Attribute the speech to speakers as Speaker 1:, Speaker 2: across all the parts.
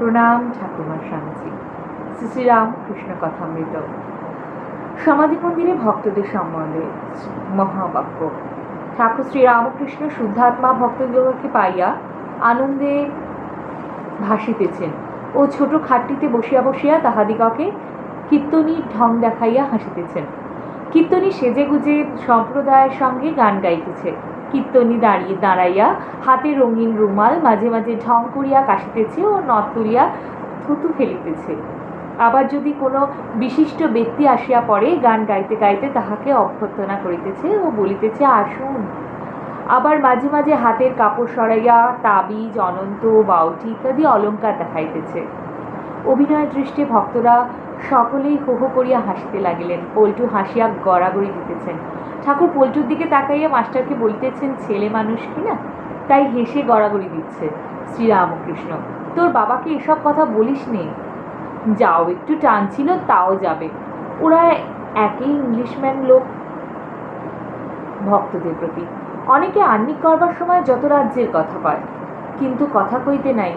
Speaker 1: প্রণাম ঠাকুমা স্বামীজি। শ্রী শ্রী রামকৃষ্ণ কথামৃত। সমাধি মন্দিরে ভক্তদের সম্বন্ধে মহাবাক্য। ঠাকুর শ্রী রামকৃষ্ণ শুদ্ধাত্মা ভক্তদিগকে পাইয়া আনন্দে ভাসিতেছেন ও ছোট খাটটিতে বসিয়া বসিয়া তাহাদিগকে কীর্তনীর ঢং দেখাইয়া হাসিতেছেন। কীর্তনী সেজে গুজে সম্প্রদায়ের সঙ্গে গান গাইতেছে। কীর্তনী দাঁড়াইয়া হাতে রঙিন রুমাল মাঝে মাঝে ঢং করিয়া কাশিতেছে ও নথ তুলিয়া থুতু ফেলিতেছে। আবার যদি কোনো বিশিষ্ট ব্যক্তি আসিয়া পড়ে, গান গাইতে গাইতে তাহাকে অভ্যর্থনা করিতেছে ও বলিতেছে আসুন। আবার মাঝে মাঝে হাতের কাপড় সরাইয়া তাবিজ, অনন্ত, বাউটি ইত্যাদি অলঙ্কার দেখাইতেছে। অভিনয় দৃষ্টে ভক্তরা সকলেই হো হো করিয়া হাসিতে লাগিলেন। পল্টু হাসিয়া গড়াগড়ি দিতেছেন। ঠাকুর পল্টুর দিকে তাকাইয়া মাস্টারকে বলিতেছেন, ছেলে মানুষ কিনা, তাই হেসে গড়াগড়ি দিচ্ছে। শ্রীরামকৃষ্ণ, তোর বাবাকে এসব কথা বলিস নে, যাও, একটু টান ছিল তাও যাবে, ওরা একই ইংলিশম্যান লোক। ভক্তদের প্রতি অনেকে আহ্নিক করবার সময় যত রাজ্যের কথা কয়, কিন্তু কথা কইতে নাই,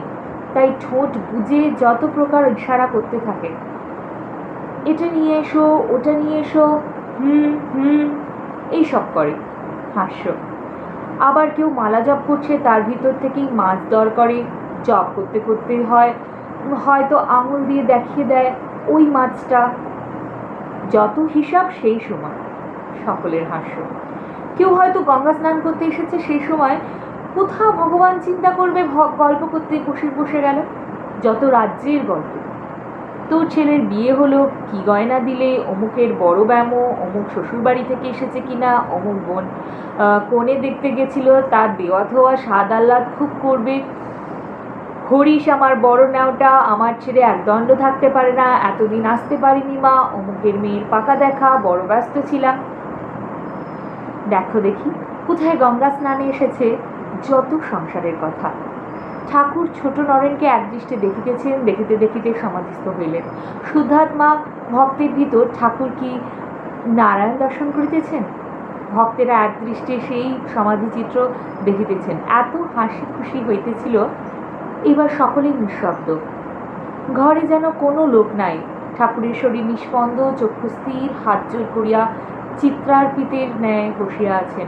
Speaker 1: তাই ঠোঁট বুঝে যত প্রকার ইশারা করতে থাকে। এটা নিয়ে এসো, ওটা নিয়ে এসো, এইসব করে। হাস্য। আবার কেউ মালা জপ করছে, তার ভিতর থেকেই মাছ দর করে। জপ করতে করতে হয়তো আঙুল দিয়ে দেখিয়ে দেয় ওই মাছটা। যত হিসাব সেই সময়। সকলের হাস্য। কেউ হয়তো গঙ্গা স্নান করতে এসেছে, সেই সময় কোথাও ভগবান চিন্তা করবে, গল্প করতে বসে গেল। যত রাজ্যের গল্প। তোর ছেলের বিয়ে হলো, কি গয়না দিলে, অমুকের বড় ব্যামো, অমুক শ্বশুরবাড়ি থেকে এসেছে কিনা, অমুক বোন কোণে দেখতে গেছিল, তার দেওয়া ধোয়া স্বাদ আহ্লাদ খুব করবে। হরিশ আমার বড় নেওটা, আমার ছেড়ে একদণ্ড থাকতে পারে না, এতদিন আসতে পারিনি মা, অমুকের মেয়ের পাকা দেখা, বড় ব্যস্ত ছিলাম। দেখো দেখি কোথায় গঙ্গা স্নানে এসেছে যত সংসারের কথা। ঠাকুর ছোট নরেনকে একদৃষ্টে দেখিতেছেন, দেখিতে দেখিতে সমাধিস্থ হইলেন। শুদ্ধাত্মা ভক্তের ভিতর ঠাকুর কি নারায়ণ দর্শন করিতেছেন? ভক্তেরা একদৃষ্টে সেই সমাধিচিত্র দেখিতেছেন। এত হাসি খুশি হইতেছিল। এবার সকলেই নিঃশব্দ। ঘরে যেন কোনো লোক নাই। ঠাকুরের শরীর নিস্পন্দ, চক্ষু স্থির, হাত জোর করিয়া চিত্রার্পিতের ন্যায় বসিয়া আছেন।